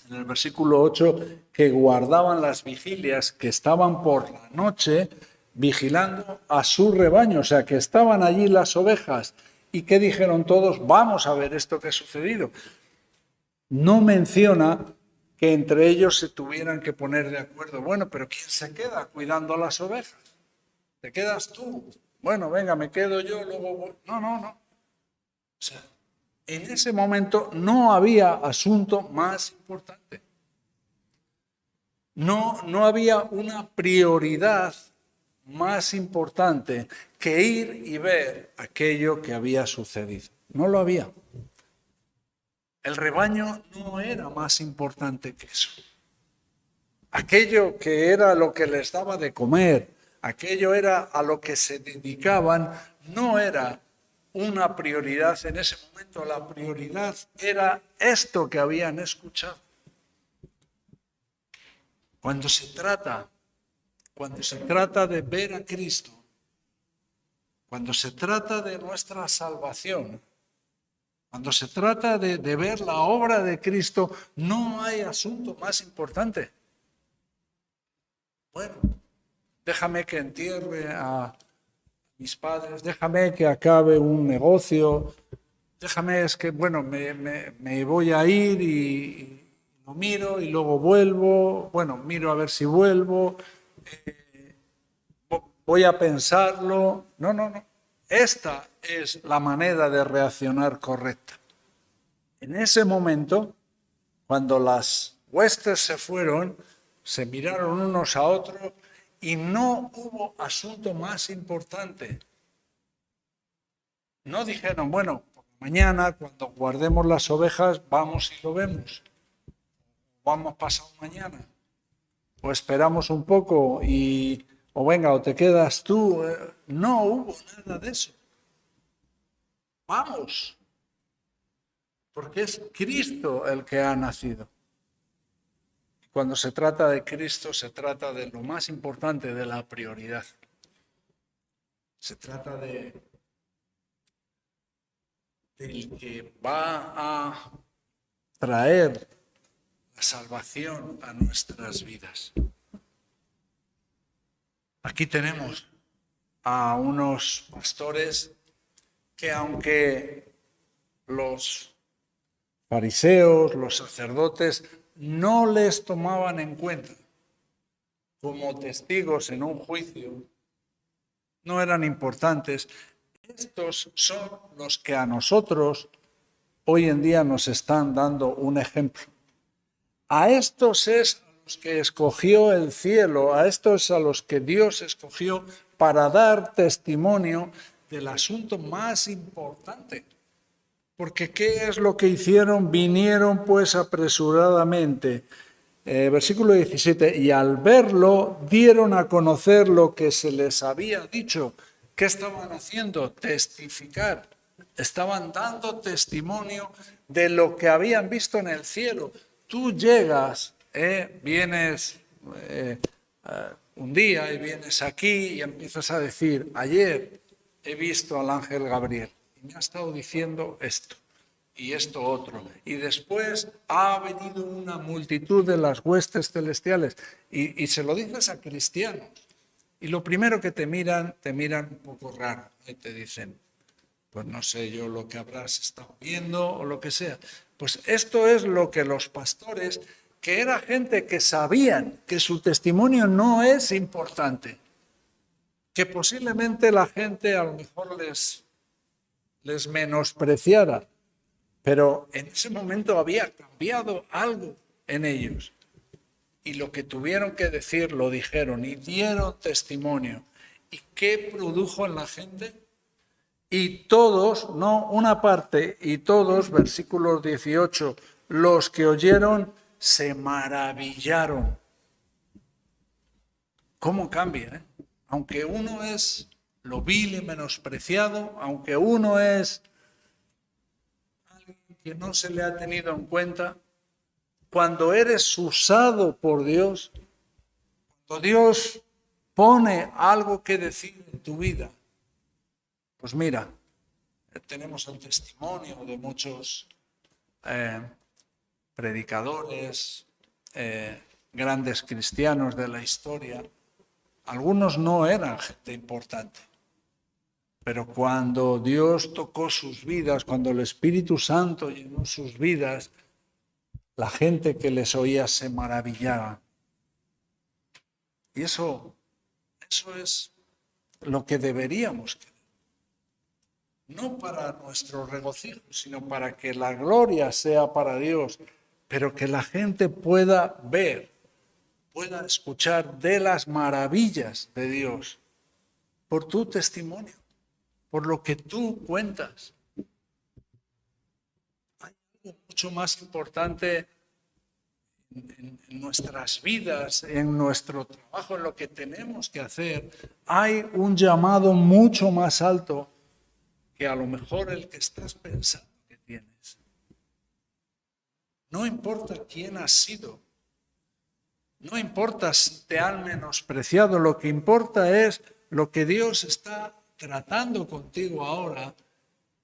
en el versículo 8 que guardaban las vigilias, que estaban por la noche vigilando a su rebaño, o sea, que estaban allí las ovejas. ¿Y qué dijeron todos? Vamos a ver esto que ha sucedido. No menciona que entre ellos se tuvieran que poner de acuerdo. Bueno, pero ¿quién se queda cuidando a las ovejas? ¿Te quedas tú? Bueno, venga, me quedo yo, luego voy. No. O sea, en ese momento no había asunto más importante. No había una prioridad más importante que ir y ver aquello que había sucedido. No lo había. El rebaño no era más importante que eso. Aquello que era lo que les daba de comer, aquello era a lo que se dedicaban, no era una prioridad en ese momento. La prioridad era esto que habían escuchado. Cuando se trata de ver a Cristo, cuando se trata de nuestra salvación, cuando se trata de ver la obra de Cristo, no hay asunto más importante. Bueno, déjame que entierre a mis padres, déjame que acabe un negocio, déjame, es que, bueno, me voy a ir y lo miro y luego vuelvo, bueno, miro a ver si vuelvo, voy a pensarlo. No. Esta es la manera de reaccionar correcta. En ese momento, cuando las huestes se fueron, se miraron unos a otros y no hubo asunto más importante. No dijeron, bueno, por la mañana, cuando guardemos las ovejas, vamos y lo vemos. Vamos pasado mañana. O esperamos un poco o venga, o te quedas tú. No hubo nada de eso. Vamos. Porque es Cristo el que ha nacido. Cuando se trata de Cristo, se trata de lo más importante, de la prioridad. Se trata del que va a traer la salvación a nuestras vidas. Aquí tenemos a unos pastores que, aunque los fariseos, los sacerdotes, no les tomaban en cuenta como testigos en un juicio, no eran importantes. Estos son los que a nosotros hoy en día nos están dando un ejemplo. A estos es a los que escogió el cielo, a estos es a los que Dios escogió para dar testimonio del asunto más importante. Porque ¿qué es lo que hicieron? Vinieron pues apresuradamente. Versículo 17, y al verlo dieron a conocer lo que se les había dicho. ¿Qué estaban haciendo? Testificar. Estaban dando testimonio de lo que habían visto en el cielo. Tú llegas, vienes un día y vienes aquí y empiezas a decir, ayer he visto al ángel Gabriel. Me ha estado diciendo esto y esto otro. Y después ha venido una multitud de las huestes celestiales y se lo dices a cristianos. Y lo primero que te miran un poco raro. Y te dicen, pues no sé yo lo que habrás estado viendo o lo que sea. Pues esto es lo que los pastores, que era gente que sabían que su testimonio no es importante, que posiblemente la gente a lo mejor les menospreciara, pero en ese momento había cambiado algo en ellos. Y lo que tuvieron que decir lo dijeron y dieron testimonio. ¿Y qué produjo en la gente? Y todos, no una parte, y todos, versículo 18, los que oyeron se maravillaron. ¿Cómo cambia? Aunque uno es lo vil y menospreciado, aunque uno es alguien que no se le ha tenido en cuenta, cuando eres usado por Dios, cuando Dios pone algo que decir en tu vida, Pues mira, tenemos el testimonio de muchos predicadores, grandes cristianos de la historia. Algunos no eran gente importante, pero cuando Dios tocó sus vidas, cuando el Espíritu Santo llenó sus vidas, la gente que les oía se maravillaba. Y eso es lo que deberíamos querer. No para nuestro regocijo, sino para que la gloria sea para Dios, pero que la gente pueda ver, pueda escuchar de las maravillas de Dios por tu testimonio, por lo que tú cuentas. Hay algo mucho más importante en nuestras vidas, en nuestro trabajo, en lo que tenemos que hacer. Hay un llamado mucho más alto que a lo mejor el que estás pensando que tienes. No importa quién has sido, no importa si te han menospreciado, lo que importa es lo que Dios está tratando contigo ahora.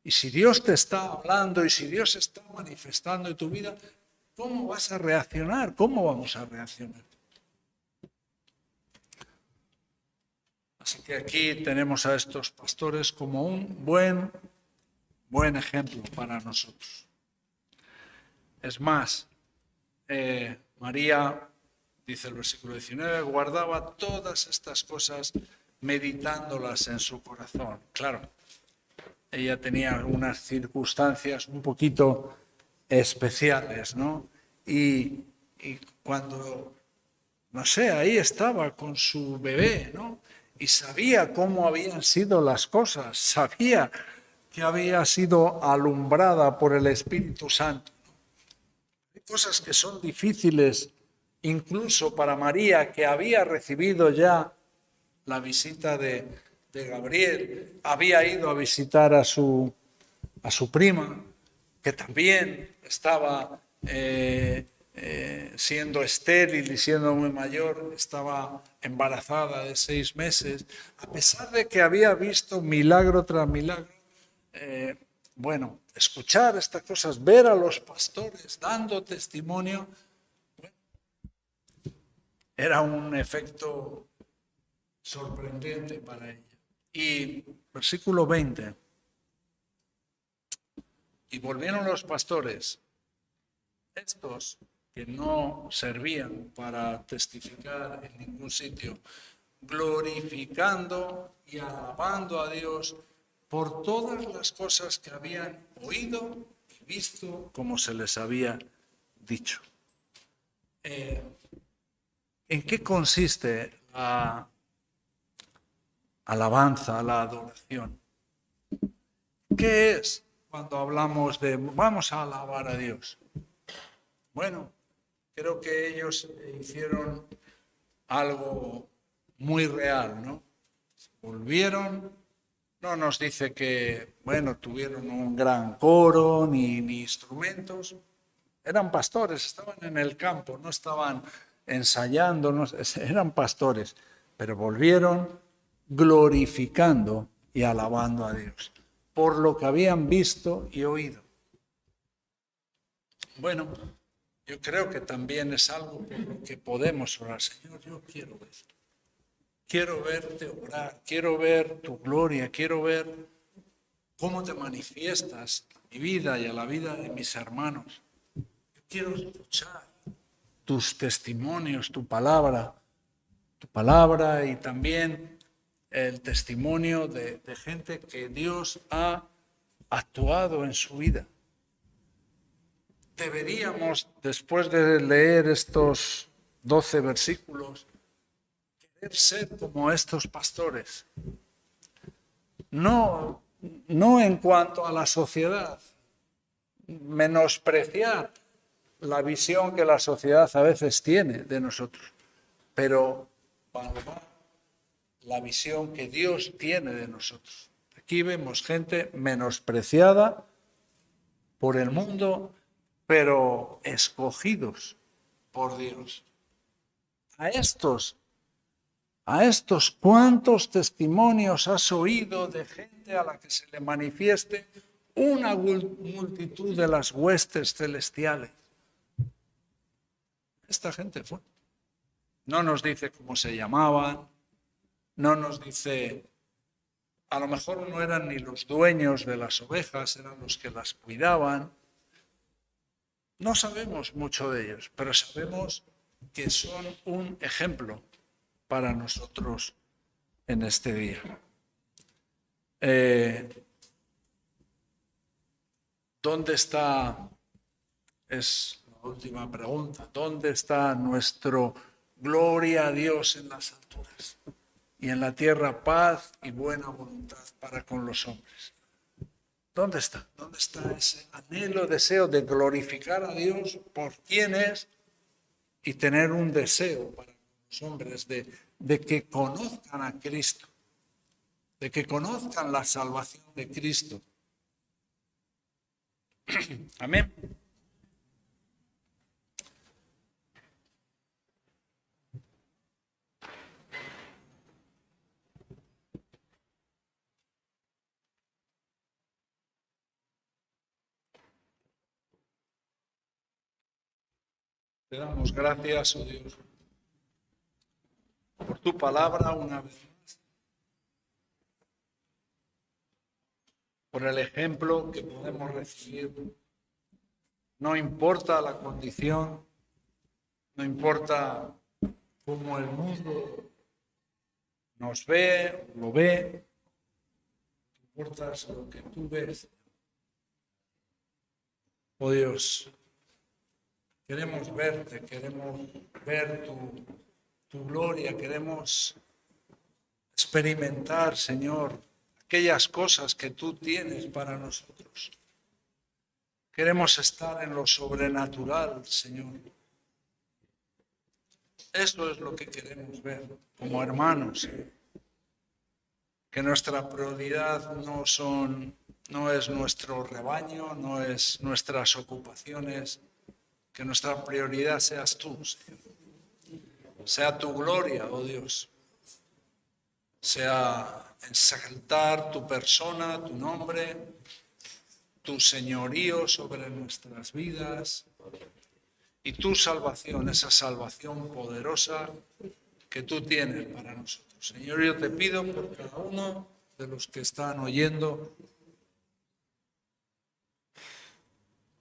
Y si Dios te está hablando y si Dios está manifestando en tu vida, ¿cómo vas a reaccionar? ¿Cómo vamos a reaccionar? Así que aquí tenemos a estos pastores como un buen ejemplo para nosotros. Es más, María, dice el versículo 19, guardaba todas estas cosas meditándolas en su corazón. Claro, ella tenía unas circunstancias un poquito especiales, ¿no? Y cuando, no sé, ahí estaba con su bebé, ¿no? Y sabía cómo habían sido las cosas, sabía que había sido alumbrada por el Espíritu Santo. Hay cosas que son difíciles, incluso para María, que había recibido ya la visita de Gabriel, había ido a visitar a su prima, que también estaba siendo estéril y siendo muy mayor, estaba embarazada de 6 meses, a pesar de que había visto milagro tras milagro. Bueno, escuchar estas cosas, ver a los pastores dando testimonio, bueno, era un efecto sorprendente para ella. Y versículo 20. Y volvieron los pastores, estos que no servían para testificar en ningún sitio, glorificando y alabando a Dios por todas las cosas que habían oído y visto como se les había dicho. ¿En qué consiste la alabanza, la adoración? ¿Qué es cuando hablamos de vamos a alabar a Dios? Bueno, creo que ellos hicieron algo muy real, ¿no? Volvieron, no nos dice que, bueno, tuvieron un gran coro ni instrumentos. Eran pastores, estaban en el campo, no estaban ensayando, no, eran pastores, pero volvieron glorificando y alabando a Dios por lo que habían visto y oído. Bueno, yo creo que también es algo por lo que podemos orar. Señor, yo quiero verte obrar, quiero ver tu gloria, quiero ver cómo te manifiestas a mi vida y a la vida de mis hermanos. Yo quiero escuchar tus testimonios, tu palabra y también el testimonio de gente que Dios ha actuado en su vida. Deberíamos, después de leer estos 12 versículos, querer ser como estos pastores. No en cuanto a la sociedad, menospreciar la visión que la sociedad a veces tiene de nosotros, pero valorar la visión que Dios tiene de nosotros. Aquí vemos gente menospreciada por el mundo, pero escogidos por Dios. A estos A estos, ¿cuántos testimonios has oído de gente a la que se le manifieste una multitud de las huestes celestiales? Esta gente fue. No nos dice cómo se llamaban, no nos dice, a lo mejor no eran ni los dueños de las ovejas, eran los que las cuidaban. No sabemos mucho de ellos, pero sabemos que son un ejemplo para nosotros en este día. ¿Dónde está? Es la última pregunta. ¿Dónde está nuestro gloria a Dios en las alturas y en la tierra paz y buena voluntad para con los hombres? ¿Dónde está? ¿Dónde está ese anhelo, deseo de glorificar a Dios por quien es y tener un deseo para los hombres de que conozcan a Cristo, de que conozcan la salvación de Cristo? Amén. Te damos gracias, oh Dios, por tu palabra una vez más, por el ejemplo que podemos recibir. No importa la condición, no importa cómo el mundo nos ve, lo ve, no importa lo que tú ves. Oh Dios, queremos verte, queremos ver tu gloria, queremos experimentar, Señor, aquellas cosas que tú tienes para nosotros. Queremos estar en lo sobrenatural, Señor. Eso es lo que queremos ver como hermanos. Que nuestra prioridad no es nuestro rebaño, no es nuestras ocupaciones. Que nuestra prioridad seas tú, Señor. Sea tu gloria, oh Dios. Sea exaltar tu persona, tu nombre, tu señorío sobre nuestras vidas y tu salvación, esa salvación poderosa que tú tienes para nosotros. Señor, yo te pido por cada uno de los que están oyendo,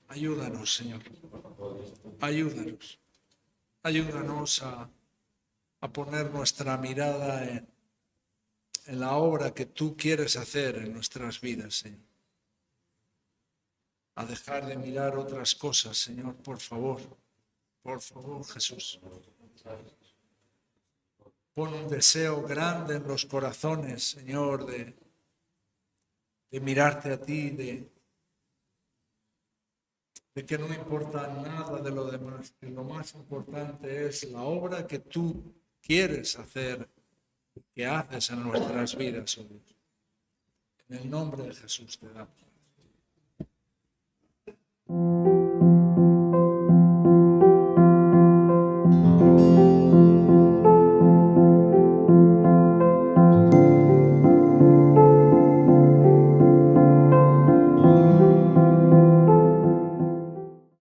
ayúdanos, Señor, ayúdanos, ayúdanos a poner nuestra mirada en la obra que tú quieres hacer en nuestras vidas, Señor. A dejar de mirar otras cosas, Señor, por favor, Jesús. Pon un deseo grande en los corazones, Señor, de mirarte a ti, de que no importa nada de lo demás, que lo más importante es la obra que tú quieres hacer, que haces en nuestras vidas, oh Dios. En el nombre de Jesús te damos.